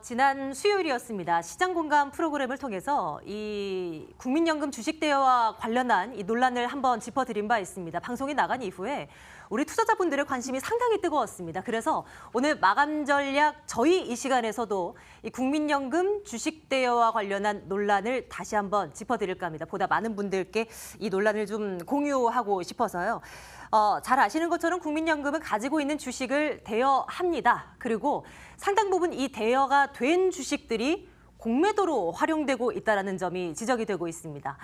지난 수요일이었습니다. 시장 공감 프로그램을 통해서 이 국민연금 주식 대여와 관련한 이 논란을 한번 짚어드린 바 있습니다. 방송이 나간 이후에 우리 투자자분들의 관심이 상당히 뜨거웠습니다. 그래서 오늘 마감 전략 저희 이 시간에서도 이 국민연금 주식 대여와 관련한 논란을 다시 한번 짚어드릴까 합니다. 보다 많은 분들께 이 논란을 좀 공유하고 싶어서요. 잘 아시는 것처럼 국민연금은 가지고 있는 주식을 대여합니다. 그리고 상당 부분 이 대여가 된 주식들이 공매도로 활용되고 있다는 점이 지적이 되고 있습니다.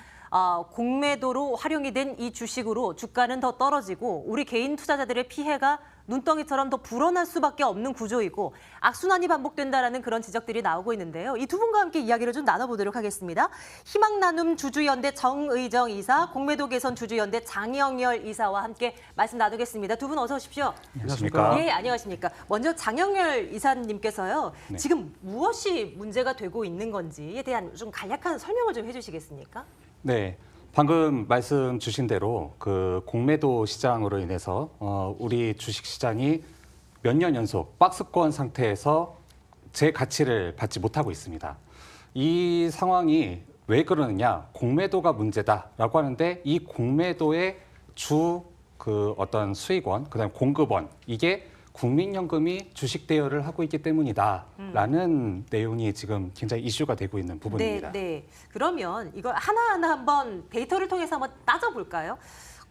공매도로 활용이 된 이 주식으로 주가는 더 떨어지고 우리 개인 투자자들의 피해가 눈덩이처럼 더 불어날 수밖에 없는 구조이고 악순환이 반복된다라는 그런 지적들이 나오고 있는데요. 이 두 분과 함께 이야기를 좀 나눠보도록 하겠습니다. 희망나눔 주주연대 정의정 이사, 공매도 개선 주주연대 장영열 이사와 함께 말씀 나누겠습니다. 두 분 어서 오십시오. 안녕하십니까? 예, 안녕하십니까. 먼저 장영열 이사님께서요. 네. 지금 무엇이 문제가 되고 있는 건지에 대한 좀 간략한 설명을 좀 해주시겠습니까? 네, 방금 말씀 주신 대로 그 공매도 시장으로 인해서 우리 주식 시장이 몇 년 연속 박스권 상태에서 제 가치를 받지 못하고 있습니다. 이 상황이 왜 그러느냐? 공매도가 문제다라고 하는데 이 공매도의 그 어떤 수익원, 그다음 공급원 이게 국민연금이 주식 대여를 하고 있기 때문이다라는 내용이 지금 굉장히 이슈가 되고 있는 부분입니다. 네. 그러면 이걸 하나하나 한번 데이터를 통해서 한번 따져볼까요?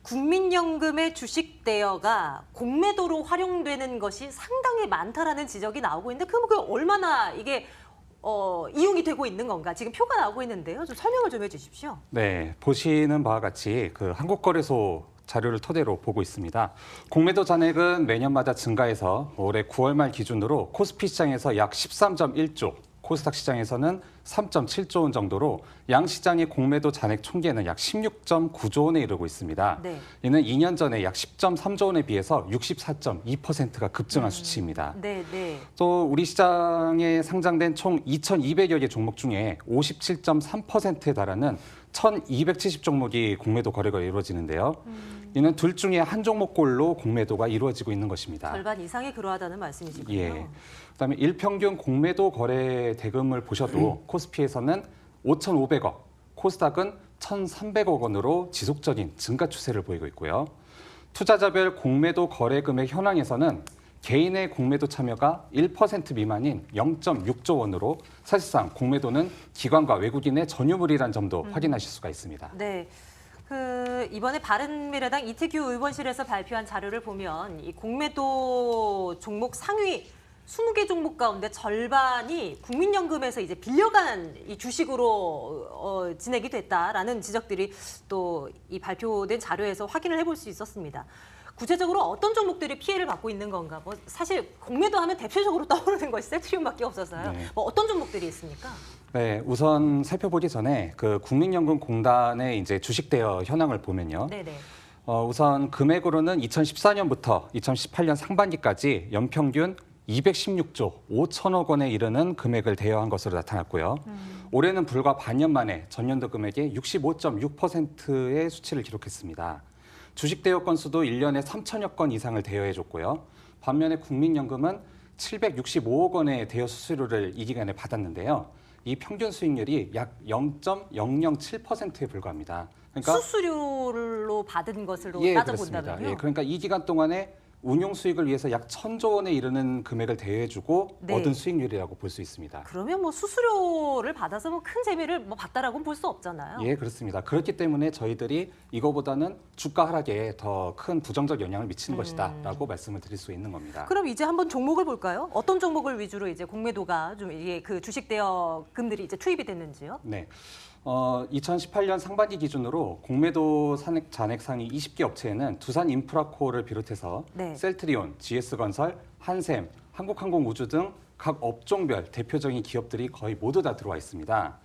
국민연금의 주식 대여가 공매도로 활용되는 것이 상당히 많다라는 지적이 나오고 있는데 그럼 그 얼마나 이게 이용이 되고 있는 건가? 지금 표가 나오고 있는데요. 좀 설명을 좀 해주십시오. 네, 보시는 바와 같이 그 한국거래소 자료를 토대로 보고 있습니다. 공매도 잔액은 매년마다 증가해서 올해 9월 말 기준으로 코스피 시장에서 약 13.1조, 코스닥 시장에서는 3.7조 원 정도로 양 시장의 공매도 잔액 총계는 약 16.9조 원에 이르고 있습니다. 네. 이는 2년 전에 약 10.3조 원에 비해서 64.2%가 급증한 수치입니다. 네. 또 우리 시장에 상장된 총 2,200여 개 종목 중에 57.3%에 달하는 1,270 종목이 공매도 거래가 이루어지는데요. 이는 둘 중에 한 종목꼴로 공매도가 이루어지고 있는 것입니다. 절반 이상이 그러하다는 말씀이시군요. 예. 그다음에 일평균 공매도 거래 대금을 보셔도 코스피에서는 5,500억, 코스닥은 1,300억 원으로 지속적인 증가 추세를 보이고 있고요. 투자자별 공매도 거래 금액 현황에서는 개인의 공매도 참여가 1% 미만인 0.6조 원으로 사실상 공매도는 기관과 외국인의 전유물이라는 점도 확인하실 수가 있습니다. 네. 이번에 바른미래당 이태규 의원실에서 발표한 자료를 보면 이 공매도 종목 상위 20개 종목 가운데 절반이 국민연금에서 이제 빌려간 이 주식으로 진행이 됐다라는 지적들이 또 이 발표된 자료에서 확인을 해볼 수 있었습니다. 구체적으로 어떤 종목들이 피해를 받고 있는 건가? 뭐 사실 공매도 하면 대표적으로 떠오르는 것이 셀트리온밖에 없어서요. 네. 뭐 어떤 종목들이 있습니까? 네, 우선 살펴보기 전에 그 국민연금공단의 이제 주식 대여 현황을 보면요. 네네. 우선 금액으로는 2014년부터 2018년 상반기까지 연평균 216조 5천억 원에 이르는 금액을 대여한 것으로 나타났고요. 올해는 불과 반년 만에 전년도 금액의 65.6%의 수치를 기록했습니다. 주식 대여 건수도 1년에 3천여 건 이상을 대여해줬고요. 반면에 국민연금은 765억 원의 대여 수수료를 이 기간에 받았는데요. 이 평균 수익률이 약 0.007%에 불과합니다. 그러니까 수수료로 받은 것으로 그렇습니다. 따져본다면요. 예, 그러니까 이 기간 동안에 운용 수익을 위해서 약 1,000조 원에 이르는 금액을 대여해주고 네. 얻은 수익률이라고 볼 수 있습니다. 그러면 뭐 수수료를 받아서 뭐 큰 재미를 뭐 봤다라고는 볼 수 없잖아요. 예, 그렇습니다. 그렇기 때문에 저희들이 이거보다는 주가 하락에 더 큰 부정적 영향을 미치는 것이다라고 말씀을 드릴 수 있는 겁니다. 그럼 이제 한번 종목을 볼까요? 어떤 종목을 위주로 이제 공매도가 좀 이게 그 주식 대여금들이 이제 투입이 됐는지요? 네. 2018년 상반기 기준으로 공매도 잔액 상위 20개 업체에는 두산인프라코어를 비롯해서 네. 셀트리온, GS건설, 한샘, 한국항공우주 등 각 업종별 대표적인 기업들이 거의 모두 다 들어와 있습니다.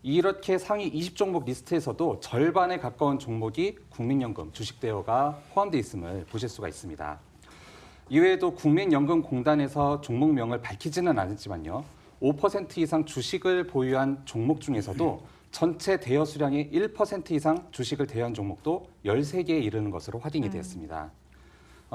이렇게 상위 20종목 리스트에서도 절반에 가까운 종목이 국민연금 주식 대여가 포함되어 있음을 보실 수가 있습니다. 이외에도 국민연금공단에서 종목명을 밝히지는 않았지만요. 5% 이상 주식을 보유한 종목 중에서도 전체 대여 수량의 1% 이상 주식을 대여한 종목도 13개에 이르는 것으로 확인이 되었습니다.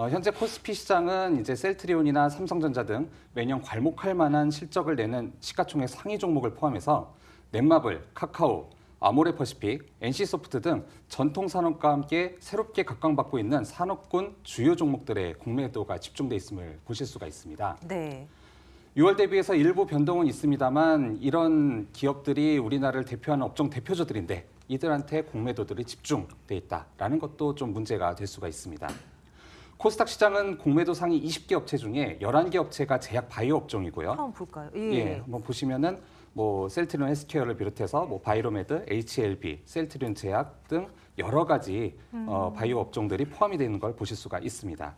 현재 코스피 시장은 이제 셀트리온이나 삼성전자 등 매년 괄목할 만한 실적을 내는 시가총액 상위 종목을 포함해서 넷마블, 카카오, 아모레퍼시픽, NC소프트 등 전통 산업과 함께 새롭게 각광받고 있는 산업군 주요 종목들의 공매도가 집중돼 있음을 보실 수가 있습니다. 네. 6월 대비해서 일부 변동은 있습니다만 이런 기업들이 우리나라를 대표하는 업종 대표주들인데 이들한테 공매도들이 집중돼 있다라는 것도 좀 문제가 될 수가 있습니다. 코스닥 시장은 공매도 상위 20개 업체 중에 11개 업체가 제약 바이오 업종이고요. 한번 볼까요? 예, 한번 보시면은 뭐 셀트리온 헬스케어를 비롯해서 뭐 바이로메드, HLB, 셀트리온 제약 등 여러 가지 바이오 업종들이 포함이 되는 걸 보실 수가 있습니다.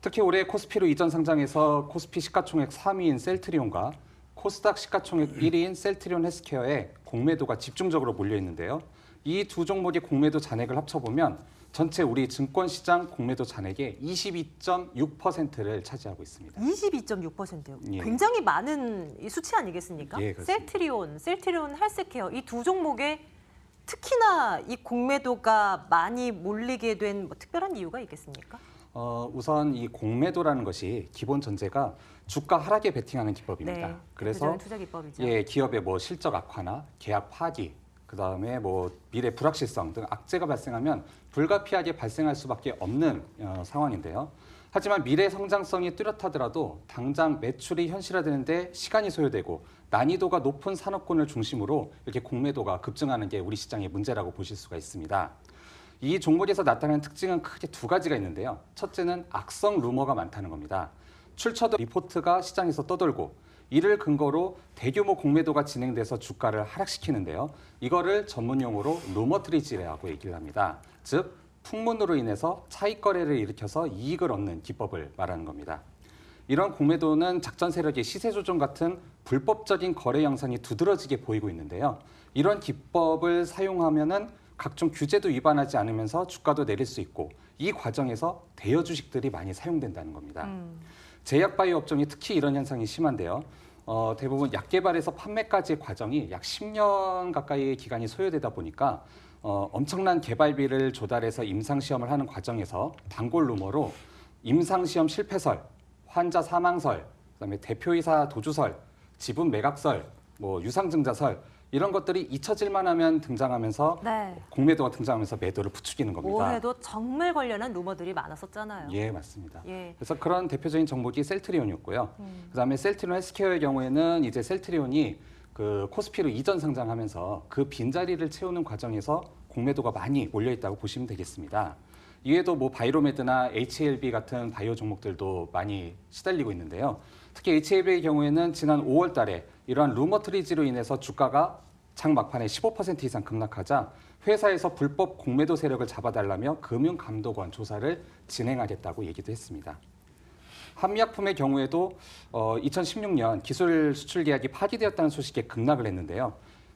특히 올해 코스피로 이전 상장해서 코스피 시가총액 3위인 셀트리온과 코스닥 시가총액 1위인 셀트리온 헬스케어에 공매도가 집중적으로 몰려 있는데요. 이 두 종목의 공매도 잔액을 합쳐보면 전체 우리 증권시장 공매도 잔액의 22.6%를 차지하고 있습니다. 22.6%요. 예. 굉장히 많은 이 수치 아니겠습니까? 예, 그렇습니다. 셀트리온 헬스케어 이 두 종목에 특히나 이 공매도가 많이 몰리게 된 뭐 특별한 이유가 있겠습니까? 우선 이 공매도라는 것이 기본 전제가 주가 하락에 베팅하는 기법입니다. 네, 그래서 대표적인 투자 기법이죠. 예, 기업의 뭐 실적 악화나 계약 파기, 그다음에 뭐 미래 불확실성 등 악재가 발생하면 불가피하게 발생할 수밖에 없는 상황인데요. 하지만 미래 성장성이 뚜렷하더라도 당장 매출이 현실화되는데 시간이 소요되고 난이도가 높은 산업군을 중심으로 이렇게 공매도가 급증하는 게 우리 시장의 문제라고 보실 수가 있습니다. 이 종목에서 나타나는 특징은 크게 두 가지가 있는데요. 첫째는 악성 루머가 많다는 겁니다. 출처도 리포트가 시장에서 떠돌고 이를 근거로 대규모 공매도가 진행돼서 주가를 하락시키는데요. 이거를 전문용어로 루머트리지라고 얘기를 합니다. 즉 풍문으로 인해서 차익 거래를 일으켜서 이익을 얻는 기법을 말하는 겁니다. 이런 공매도는 작전 세력의 시세 조정 같은 불법적인 거래 양상이 두드러지게 보이고 있는데요. 이런 기법을 사용하면은 각종 규제도 위반하지 않으면서 주가도 내릴 수 있고 이 과정에서 대여 주식들이 많이 사용된다는 겁니다. 제약 바이오 업종이 특히 이런 현상이 심한데요. 대부분 약 개발에서 판매까지의 과정이 약 10년 가까이의 기간이 소요되다 보니까 엄청난 개발비를 조달해서 임상시험을 하는 과정에서 단골 루머로 임상시험 실패설, 환자 사망설, 그다음에 대표이사 도주설, 지분 매각설, 뭐 유상증자설 이런 것들이 잊혀질만 하면 등장하면서 네. 공매도가 등장하면서 매도를 부추기는 겁니다. 올해도 정말 관련한 루머들이 많았었잖아요. 예, 맞습니다. 예. 그래서 그런 대표적인 종목이 셀트리온이었고요. 그다음에 셀트리온 헬스케어의 경우에는 이제 셀트리온이 그 코스피로 이전 상장하면서 그 빈자리를 채우는 과정에서 공매도가 많이 몰려 있다고 보시면 되겠습니다. 이외에도 뭐 바이로메드나 HLB 같은 바이오 종목들도 많이 시달리고 있는데요. 특히 HLB의 경우에는 지난 5월 달에 이러한 루머 트리지로 인해서 주가가 장 막판에 15% 이상 급락하자 회사에서 불법 공매도 세력을 잡아달라며 금융감독원 조사를 진행하겠다고 얘기도 했습니다. 한미약품의 경우에도 2016년 기술 수출 계약이 파기되었다는 소식에 급락을 했는데요.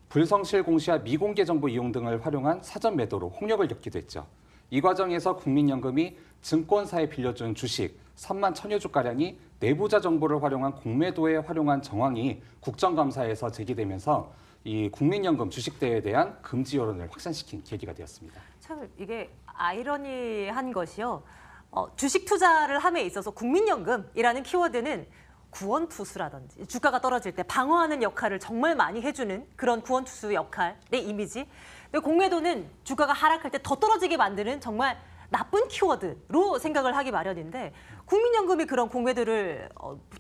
불성실 공시와 미공개 정보 이용 등을 활용한 사전 매도로 홍역을 겪기도 했죠. 이 과정에서 국민연금이 증권사에 빌려준 주식 3만 1,000여 주가량이 내부자 정보를 활용한 공매도에 활용한 정황이 국정감사에서 제기되면서 이 국민연금 주식대회에 대한 금지 여론을 확산시킨 계기가 되었습니다. 참 이게 아이러니한 것이요. 주식 투자를 함에 있어서 국민연금이라는 키워드는 구원투수라든지 주가가 떨어질 때 방어하는 역할을 정말 많이 해주는 그런 구원투수 역할의 이미지. 근데 공매도는 주가가 하락할 때 더 떨어지게 만드는 정말 나쁜 키워드로 생각을 하기 마련인데 국민연금이 그런 공매도를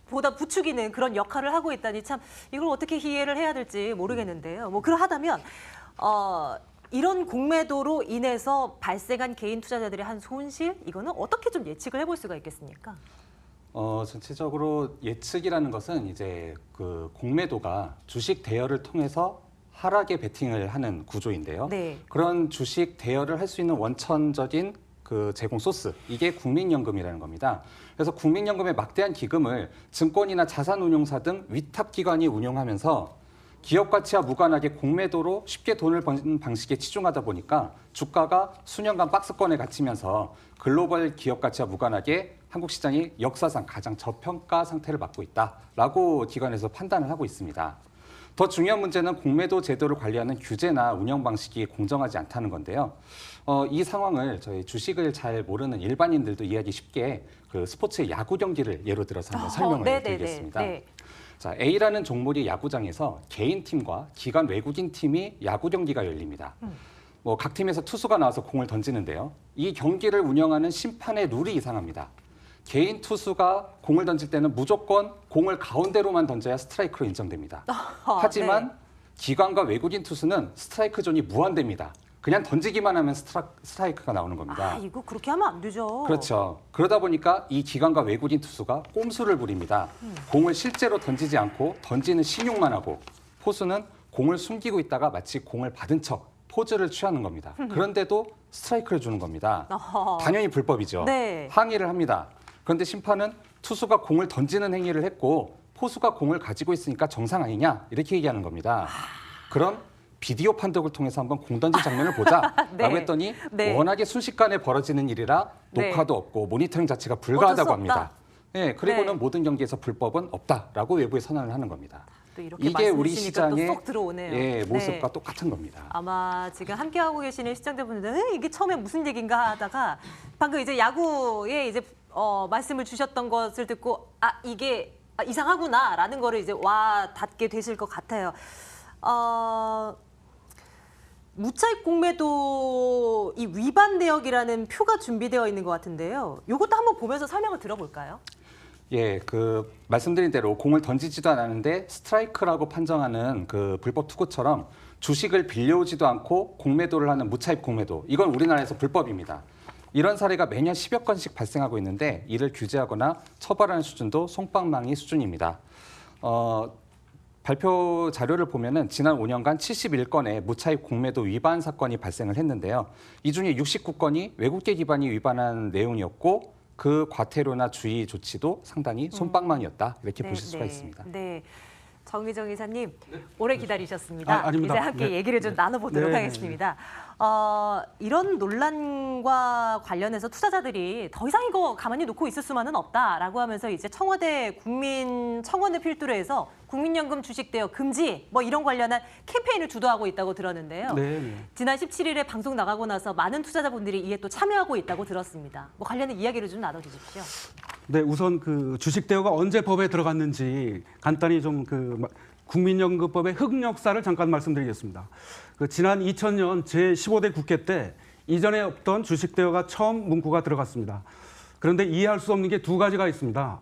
보다 부추기는 그런 역할을 하고 있다니 참 이걸 어떻게 이해를 해야 될지 모르겠는데요. 뭐 그러하다면 이런 공매도로 인해서 발생한 개인 투자자들의 한 손실 이거는 어떻게 좀 예측을 해볼 수가 있겠습니까? 전체적으로 예측이라는 것은 이제 그 공매도가 주식 대여를 통해서 하락에 베팅을 하는 구조인데요. 네. 그런 주식 대여를 할 수 있는 원천적인 그 제공 소스, 이게 국민연금이라는 겁니다. 그래서 국민연금의 막대한 기금을 증권이나 자산운용사 등 위탁기관이 운용하면서 기업 가치와 무관하게 공매도로 쉽게 돈을 버는 방식에 치중하다 보니까 주가가 수년간 박스권에 갇히면서 글로벌 기업 가치와 무관하게 한국 시장이 역사상 가장 저평가 상태를 맞고 있다라고 기관에서 판단을 하고 있습니다. 더 중요한 문제는 공매도 제도를 관리하는 규제나 운영 방식이 공정하지 않다는 건데요. 이 상황을 저희 주식을 잘 모르는 일반인들도 이해하기 쉽게 그 스포츠 야구 경기를 예로 들어서 한번 설명을 네네네. 드리겠습니다. 네. 자, A라는 종목의 야구장에서 개인 팀과 기관 외국인 팀이 야구 경기가 열립니다. 뭐 각 팀에서 투수가 나와서 공을 던지는데요. 이 경기를 운영하는 심판의 룰이 이상합니다. 개인 투수가 공을 던질 때는 무조건 공을 가운데로만 던져야 스트라이크로 인정됩니다. 하지만 네. 기관과 외국인 투수는 스트라이크 존이 무한대입니다. 그냥 던지기만 하면 스트라이크가 나오는 겁니다. 아, 이거 그렇게 하면 안 되죠. 그렇죠. 그러다 보니까 이 기관과 외국인 투수가 꼼수를 부립니다. 공을 실제로 던지지 않고 던지는 신용만 하고 포수는 공을 숨기고 있다가 마치 공을 받은 척 포즈를 취하는 겁니다. 그런데도 스트라이크를 주는 겁니다. 어허. 당연히 불법이죠. 네. 항의를 합니다. 그런데 심판은 투수가 공을 던지는 행위를 했고 포수가 공을 가지고 있으니까 정상 아니냐 이렇게 얘기하는 겁니다. 그럼 비디오 판독을 통해서 한번 공 던진 장면을 보자라고 네. 했더니 네. 워낙에 순식간에 벌어지는 일이라 네. 녹화도 없고 모니터링 자체가 어쩔 수 불가하다고 없다. 합니다. 네, 그리고는 네. 모든 경기에서 불법은 없다라고 외부에 선언을 하는 겁니다. 또 이렇게 이게 우리 말씀해주시니까 또 시장의 쏙 들어오네요. 예, 모습과 네. 똑같은 겁니다. 아마 지금 함께하고 계시는 시청자분들은 이게 처음에 무슨 얘기인가 하다가 방금 이제 야구에 이제 말씀을 주셨던 것을 듣고 이게 이상하구나라는 거를 이제 와 닿게 되실 것 같아요. 무차익 공매도 이 위반 내역이라는 표가 준비되어 있는 것 같은데요. 이것도 한번 보면서 설명을 들어볼까요? 예, 그 말씀드린 대로 공을 던지지도 않았는데 스트라이크라고 판정하는 그 불법 투구처럼 주식을 빌려오지도 않고 공매도를 하는 무차입 공매도, 이건 우리나라에서 불법입니다. 이런 사례가 매년 10여 건씩 발생하고 있는데 이를 규제하거나 처벌하는 수준도 솜방망이 수준입니다. 발표 자료를 보면은 지난 5년간 71건의 무차입 공매도 위반 사건이 발생을 했는데요. 이 중에 69건이 외국계 기반이 위반한 내용이었고 그 과태료나 주의 조치도 상당히 솜방망이였다 이렇게 보실 수가 있습니다. 네, 정의정 이사님 오래 기다리셨습니다. 아닙니다. 이제 함께 네. 얘기를 좀 나눠보도록 네. 하겠습니다. 이런 논란과 관련해서 투자자들이 더 이상 이거 가만히 놓고 있을 수만은 없다라고 하면서 이제 청와대 국민청원을 필두로 해서 국민연금 주식 대여 금지 뭐 이런 관련한 캠페인을 주도하고 있다고 들었는데요. 네. 지난 17일에 방송 나가고 나서 많은 투자자분들이 이에 또 참여하고 있다고 들었습니다. 뭐 관련된 이야기를 좀 나눠주십시오. 네, 우선 그 주식 대여가 언제 법에 들어갔는지 간단히 좀 국민연금법의 흑역사를 잠깐 말씀드리겠습니다. 그 지난 2000년 제15대 국회 때 이전에 없던 주식 대여가 처음 문구가 들어갔습니다. 그런데 이해할 수 없는 게 두 가지가 있습니다.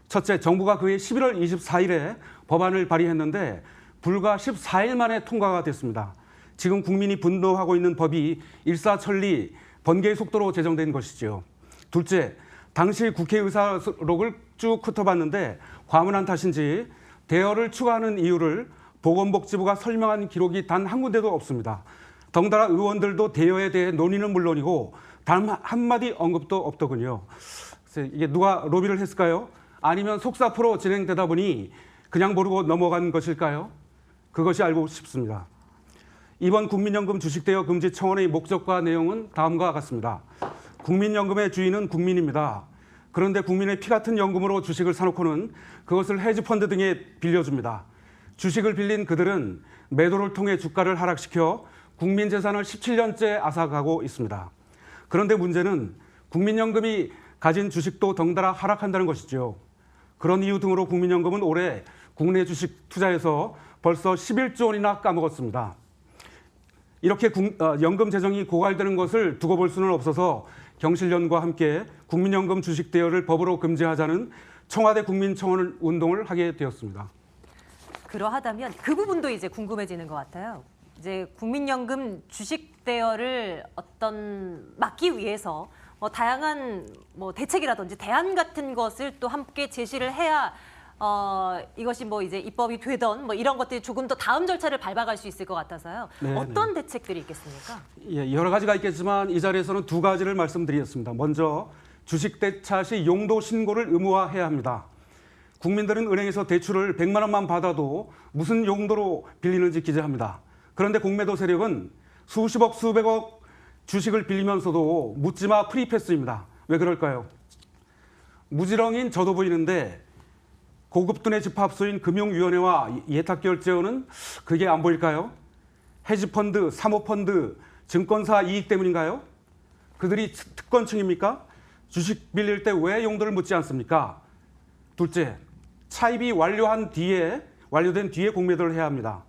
첫째, 정부가 그해 11월 24일에 법안을 발의했는데 불과 14일 만에 통과가 됐습니다. 지금 국민이 분노하고 있는 법이 일사천리 번개의 속도로 제정된 것이죠. 둘째, 당시 국회의사록을 쭉 훑어봤는데 과문한 탓인지 대여를 추가하는 이유를 보건복지부가 설명한 기록이 단 한 군데도 없습니다. 덩달아 의원들도 대여에 대해 논의는 물론이고 단 한마디 언급도 없더군요. 그래서 이게 누가 로비를 했을까요? 아니면 속사포로 진행되다 보니 그냥 모르고 넘어간 것일까요? 그것이 알고 싶습니다. 이번 국민연금 주식대여 금지 청원의 목적과 내용은 다음과 같습니다. 국민연금의 주인은 국민입니다. 그런데 국민의 피 같은 연금으로 주식을 사놓고는 그것을 헤지펀드 등에 빌려줍니다. 주식을 빌린 그들은 매도를 통해 주가를 하락시켜 국민 재산을 17년째 앗아가고 있습니다. 그런데 문제는 국민연금이 가진 주식도 덩달아 하락한다는 것이죠. 그런 이유 등으로 국민연금은 올해 국내 주식 투자에서 벌써 11조 원이나 까먹었습니다. 이렇게 연금 재정이 고갈되는 것을 두고 볼 수는 없어서 경실련과 함께 국민연금 주식 대여를 법으로 금지하자는 청와대 국민청원 운동을 하게 되었습니다. 그러하다면 그 부분도 이제 궁금해지는 것 같아요. 이제 국민연금 주식 대여를 막기 위해서 다양한 대책이라든지 대안 같은 것을 또 함께 제시를 해야 이것이 이제 입법이 되던 이런 것들이 조금 더 다음 절차를 밟아갈 수 있을 것 같아서요. 네, 어떤 대책들이 있겠습니까? 예, 여러 가지가 있겠지만 이 자리에서는 두 가지를 말씀드리겠습니다. 먼저 주식 대차 시 용도 신고를 의무화해야 합니다. 국민들은 은행에서 대출을 100만 원만 받아도 무슨 용도로 빌리는지 기재합니다. 그런데 공매도 세력은 수십억, 수백억 주식을 빌리면서도 묻지마 프리패스입니다. 왜 그럴까요? 무지렁인 저도 보이는데 고급 돈의 집합소인 금융위원회와 예탁결제원은 그게 안 보일까요? 헤지펀드, 사모펀드, 증권사 이익 때문인가요? 그들이 특권층입니까? 주식 빌릴 때 왜 용도를 묻지 않습니까? 둘째, 차입이 완료된 뒤에 공매도를 해야 합니다.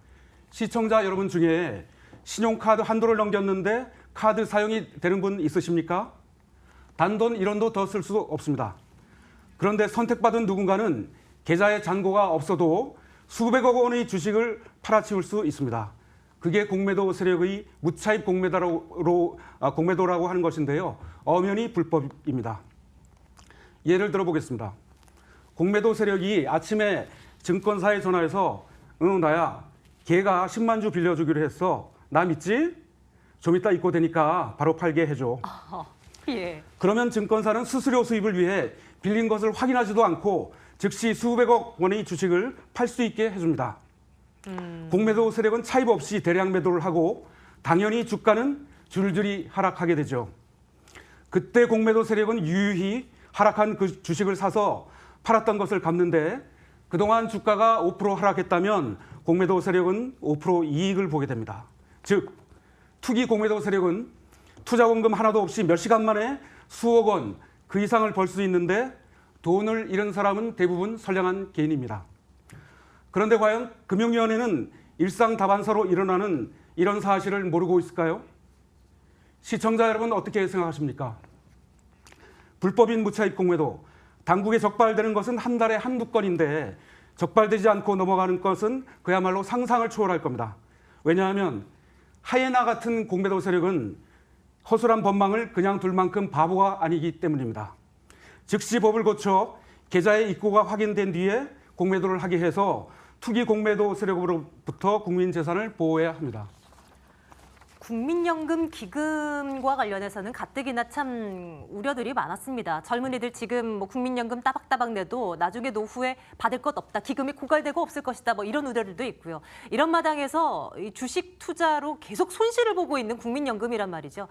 시청자 여러분 중에 신용카드 한도를 넘겼는데 카드 사용이 되는 분 있으십니까? 단돈 1원도 더 쓸 수 없습니다. 그런데 선택받은 누군가는 계좌에 잔고가 없어도 수백억 원의 주식을 팔아치울 수 있습니다. 그게 공매도 세력의 무차입 공매도라고 하는 것인데요. 엄연히 불법입니다. 예를 들어보겠습니다. 공매도 세력이 아침에 증권사에 전화해서 나야 걔가 10만 주 빌려주기로 했어. 나 믿지? 좀 이따 입고 되니까 바로 팔게 해줘. 예. 그러면 증권사는 수수료 수입을 위해 빌린 것을 확인하지도 않고 즉시 수백억 원의 주식을 팔 수 있게 해줍니다. 공매도 세력은 차입 없이 대량 매도를 하고 당연히 주가는 줄줄이 하락하게 되죠. 그때 공매도 세력은 유유히 하락한 그 주식을 사서 팔았던 것을 갚는데 그동안 주가가 5% 하락했다면 공매도 세력은 5% 이익을 보게 됩니다. 즉 투기 공매도 세력은 투자 원금 하나도 없이 몇 시간 만에 수억 원 그 이상을 벌 수 있는데 돈을 잃은 사람은 대부분 선량한 개인입니다. 그런데 과연 금융위원회는 일상다반사로 일어나는 이런 사실을 모르고 있을까요? 시청자 여러분 어떻게 생각하십니까? 불법인 무차입 공매도, 당국에 적발되는 것은 한 달에 한두 건인데 적발되지 않고 넘어가는 것은 그야말로 상상을 초월할 겁니다. 왜냐하면 하이에나 같은 공매도 세력은 허술한 법망을 그냥 둘 만큼 바보가 아니기 때문입니다. 즉시 법을 고쳐 계좌의 입고가 확인된 뒤에 공매도를 하게 해서 투기 공매도 세력으로부터 국민 재산을 보호해야 합니다. 국민연금 기금과 관련해서는 가뜩이나 참 우려들이 많았습니다. 젊은이들 지금 뭐 국민연금 따박따박 내도 나중에 노후에 받을 것 없다, 기금이 고갈되고 없을 것이다, 뭐 이런 우려들도 있고요. 이런 마당에서 이 주식 투자로 계속 손실을 보고 있는 국민연금이란 말이죠.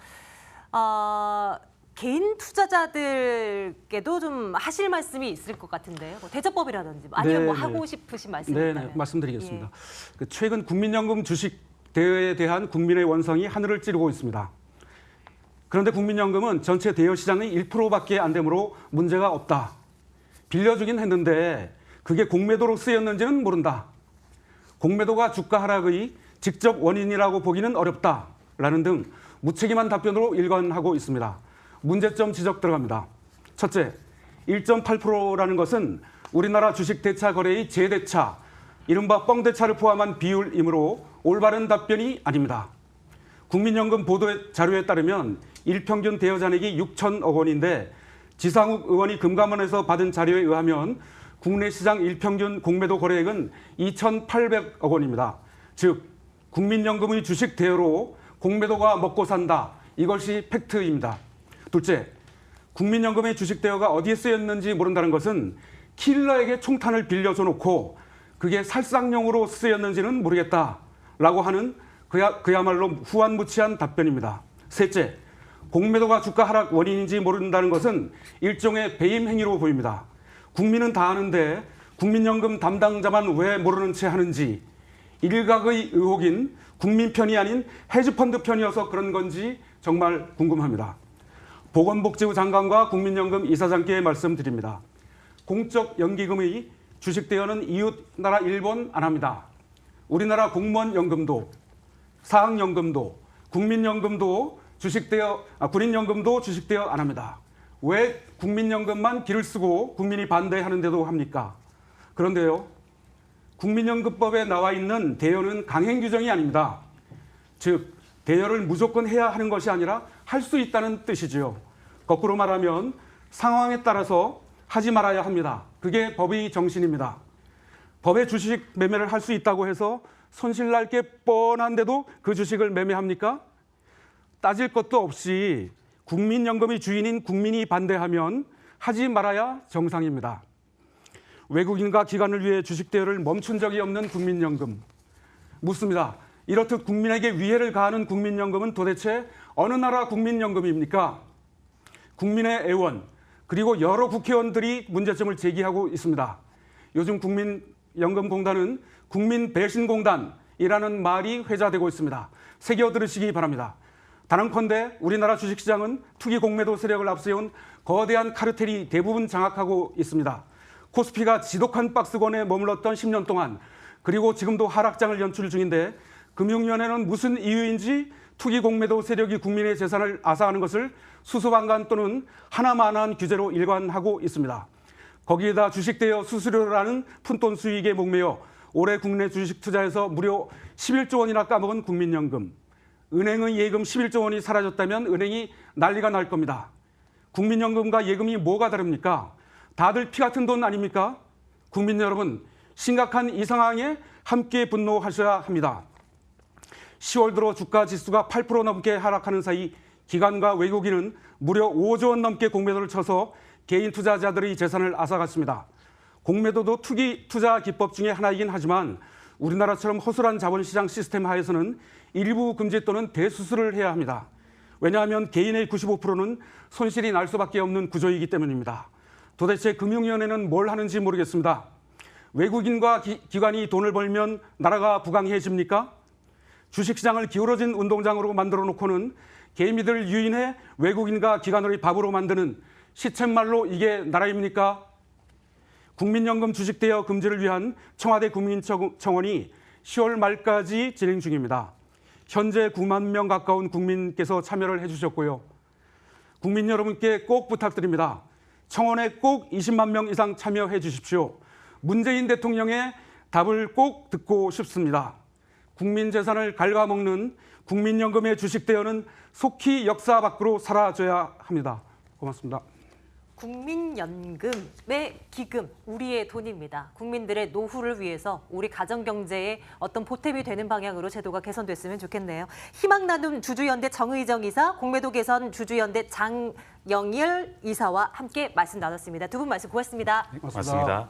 개인 투자자들께도 좀 하실 말씀이 있을 것 같은데요. 뭐 대처법이라든지 아니면 뭐 하고 싶으신 말씀이 있다면. 네, 말씀드리겠습니다. 예. 그 최근 국민연금 주식 대여에 대한 국민의 원성이 하늘을 찌르고 있습니다. 그런데 국민연금은 전체 대여 시장의 1%밖에 안 되므로 문제가 없다. 빌려주긴 했는데 그게 공매도로 쓰였는지는 모른다. 공매도가 주가 하락의 직접 원인이라고 보기는 어렵다라는 등 무책임한 답변으로 일관하고 있습니다. 문제점 지적 들어갑니다. 첫째, 1.8%라는 것은 우리나라 주식 대차 거래의 재대차, 이른바 뻥대차를 포함한 비율이므로 올바른 답변이 아닙니다. 국민연금 보도 자료에 따르면 일평균 대여 잔액이 6천억 원인데 지상욱 의원이 금감원에서 받은 자료에 의하면 국내 시장 일평균 공매도 거래액은 2,800억 원입니다. 즉 국민연금의 주식 대여로 공매도가 먹고 산다. 이것이 팩트입니다. 둘째, 국민연금의 주식 대여가 어디에 쓰였는지 모른다는 것은 킬러에게 총탄을 빌려줘 놓고 그게 살상용으로 쓰였는지는 모르겠다라고 하는 그야말로 후안무치한 답변입니다. 셋째, 공매도가 주가 하락 원인인지 모른다는 것은 일종의 배임 행위로 보입니다. 국민은 다 아는데 국민연금 담당자만 왜 모르는 채 하는지, 일각의 의혹인 국민 편이 아닌 헤지펀드 편이어서 그런 건지 정말 궁금합니다. 보건복지부 장관과 국민연금 이사장께 말씀드립니다. 공적 연기금의 주식 대여는 이웃 나라 일본 안 합니다. 우리나라 공무원 연금도, 사학연금도, 국민연금도 군인연금도 주식 대여 안 합니다. 왜 국민연금만 길을 쓰고 국민이 반대하는데도 합니까? 그런데요, 국민연금법에 나와 있는 대여는 강행 규정이 아닙니다. 즉 대여를 무조건 해야 하는 것이 아니라 할 수 있다는 뜻이지요. 거꾸로 말하면 상황에 따라서 하지 말아야 합니다. 그게 법의 정신입니다. 법의 주식 매매를 할 수 있다고 해서 손실 날 게 뻔한데도 그 주식을 매매합니까? 따질 것도 없이 국민연금의 주인인 국민이 반대하면 하지 말아야 정상입니다. 외국인과 기관을 위해 주식 대여를 멈춘 적이 없는 국민연금. 묻습니다. 이렇듯 국민에게 위해를 가하는 국민연금은 도대체 어느 나라 국민연금입니까? 국민의 애원, 그리고 여러 국회의원들이 문제점을 제기하고 있습니다. 요즘 국민연금공단은 국민배신공단이라는 말이 회자되고 있습니다. 새겨 들으시기 바랍니다. 단언컨대 우리나라 주식시장은 투기 공매도 세력을 앞세운 거대한 카르텔이 대부분 장악하고 있습니다. 코스피가 지독한 박스권에 머물렀던 10년 동안, 그리고 지금도 하락장을 연출 중인데, 금융위원회는 무슨 이유인지 투기 공매도 세력이 국민의 재산을 앗아가는 것을 수수방관 또는 하나만한 규제로 일관하고 있습니다. 거기에다 주식대여 수수료라는 푼돈 수익에 목매여 올해 국내 주식 투자에서 무려 11조 원이나 까먹은 국민연금. 은행의 예금 11조 원이 사라졌다면 은행이 난리가 날 겁니다. 국민연금과 예금이 뭐가 다릅니까? 다들 피 같은 돈 아닙니까? 국민 여러분, 심각한 이 상황에 함께 분노하셔야 합니다. 10월 들어 주가 지수가 8% 넘게 하락하는 사이 기관과 외국인은 무려 5조 원 넘게 공매도를 쳐서 개인 투자자들의 재산을 앗아갔습니다. 공매도도 투기 투자 기법 중에 하나이긴 하지만 우리나라처럼 허술한 자본시장 시스템 하에서는 일부 금지 또는 대수술을 해야 합니다. 왜냐하면 개인의 95%는 손실이 날 수밖에 없는 구조이기 때문입니다. 도대체 금융위원회는 뭘 하는지 모르겠습니다. 외국인과 기관이 돈을 벌면 나라가 부강해집니까? 주식시장을 기울어진 운동장으로 만들어 놓고는 개미들 유인해 외국인과 기관을 밥으로 만드는 시쳇말로 이게 나라입니까? 국민연금 주식대여 금지를 위한 청와대 국민청원이 10월 말까지 진행 중입니다. 현재 9만 명 가까운 국민께서 참여를 해주셨고요. 국민 여러분께 꼭 부탁드립니다. 청원에 꼭 20만 명 이상 참여해 주십시오. 문재인 대통령의 답을 꼭 듣고 싶습니다. 국민 재산을 갉아먹는 국민연금의 주식대여는 속히 역사 밖으로 사라져야 합니다. 고맙습니다. 국민연금의 기금, 우리의 돈입니다. 국민들의 노후를 위해서 우리 가정경제에 어떤 보탬이 되는 방향으로 제도가 개선됐으면 좋겠네요. 희망 나눔 주주연대 정의정 이사, 공매도 개선 주주연대 장영일 이사와 함께 말씀 나눴습니다. 두 분 말씀 고맙습니다. 네, 맞습니다.